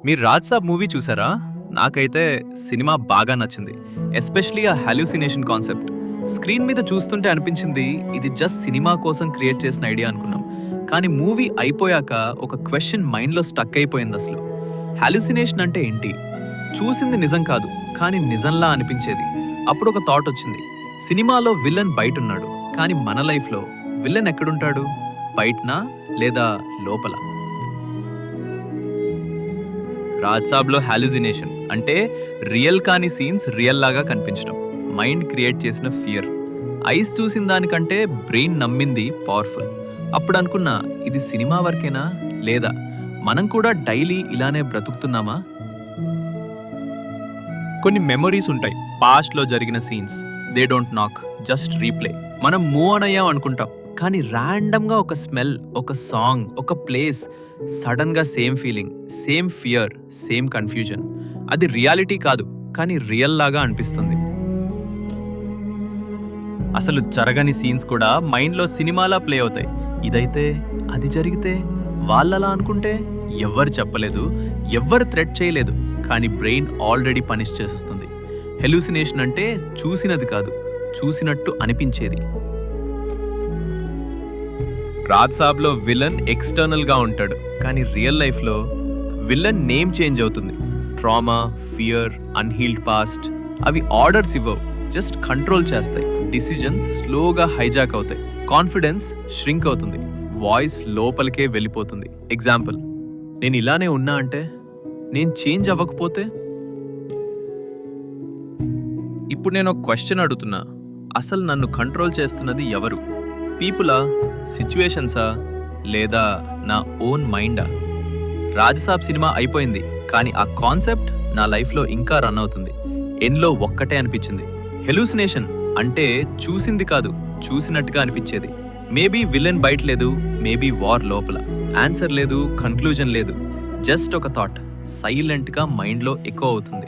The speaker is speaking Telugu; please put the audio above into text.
మీరు 'రాజ్ సాబ్' మూవీ చూసారా? నాకైతే సినిమా బాగా నచ్చింది. ఎస్పెషల్లీ ఆ హాల్యూసినేషన్ కాన్సెప్ట్. స్క్రీన్ మీద చూస్తుంటే అనిపించింది ఇది జస్ట్ సినిమా కోసం క్రియేట్ చేసిన ఐడియా అనుకున్నాం. కానీ మూవీ అయిపోయాక ఒక క్వశ్చన్ మైండ్‌లో స్టక్ అయిపోయిందసలు. హాల్యూసినేషన్ అంటే ఏంటి? చూసింది నిజం కాదు, కానీ నిజంలా అనిపించేది. అప్పుడు ఒక థాట్ వచ్చింది. సినిమాలో విలన్ బయటున్నాడు, కానీ మన లైఫ్‌లో విలన్ ఎక్కడుంటాడు? బయటనా లేదా లోపల? 'రాజ్ సాబ్'లో హాల్యూసినేషన్ అంటే రియల్ కాని సీన్స్ రియల్ లాగా కనిపించడం, మైండ్ క్రియేట్ చేసిన ఫియర్. ఐస్ చూసిన దానికంటే బ్రెయిన్ నమ్మింది పవర్ఫుల్. అప్పుడు అనుకున్నా, ఇది సినిమా వరకేనా, లేదా మనం కూడా డైలీ ఇలానే బ్రతుకుతున్నామా? కొన్ని మెమొరీస్ ఉంటాయి, పాస్ట్లో జరిగిన సీన్స్. దే డోంట్ నాక్, జస్ట్ రీప్లే. మనం మూవ్ ఆన్ అయ్యాం అనుకుంటాం, కానీ ర్యాండమ్గా ఒక స్మెల్, ఒక సాంగ్, ఒక ప్లేస్, సడన్గా same feeling, same fear, same confusion. అది రియాలిటీ కాదు, కానీ రియల్ లాగా అనిపిస్తుంది. అసలు జరగని సీన్స్ కూడా మైండ్లో సినిమాలా ప్లే అవుతాయి. ఇదైతే, అది జరిగితే, వాళ్ళలా అనుకుంటే. ఎవ్వరు చెప్పలేదు, ఎవ్వరు థ్రెట్ చేయలేదు, కానీ బ్రెయిన్ ఆల్రెడీ పనిష్ చేసేస్తుంది. హెలూసినేషన్ అంటే చూసినది కాదు, చూసినట్టు అనిపించేది. 'రాజ్ సాబ్'లో విలన్ ఎక్స్టర్నల్గా ఉంటాడు, కానీ రియల్ లైఫ్లో విలన్ నేమ్ చేంజ్ అవుతుంది. ట్రామా, ఫియర్, అన్హీల్డ్ పాస్ట్ అవి ఆర్డర్స్ ఇవ్వవు, జస్ట్ కంట్రోల్ చేస్తాయి. డిసిజన్స్ స్లోగా హైజాక్ అవుతాయి. కాన్ఫిడెన్స్ ష్రింక్ అవుతుంది. వాయిస్ లోపలికే వెళ్ళిపోతుంది. ఎగ్జాంపుల్, నేను ఇలానే ఉన్నా అంటే, నేను చేంజ్ అవ్వకపోతే. ఇప్పుడు నేను ఒక క్వశ్చన్ అడుగుతున్నా, అసలు నన్ను కంట్రోల్ చేస్తున్నది ఎవరు? పీపులా, సిచ్యువేషన్సా, లేదా నా ఓన్ మైండా? 'రాజ్ సాబ్' సినిమా అయిపోయింది, కానీ ఆ కాన్సెప్ట్ నా లైఫ్లో ఇంకా రన్ అవుతుంది. ఎండ్లో ఒక్కటే అనిపించింది, హెలూసినేషన్ అంటే చూసింది కాదు, చూసినట్టుగా అనిపించేది. మేబీ విలన్ బయట లేదు, మేబీ వార్ లోపల. ఆన్సర్ లేదు, కన్క్లూజన్ లేదు, జస్ట్ ఒక థాట్ సైలెంట్గా మైండ్లో ఎకో అవుతుంది.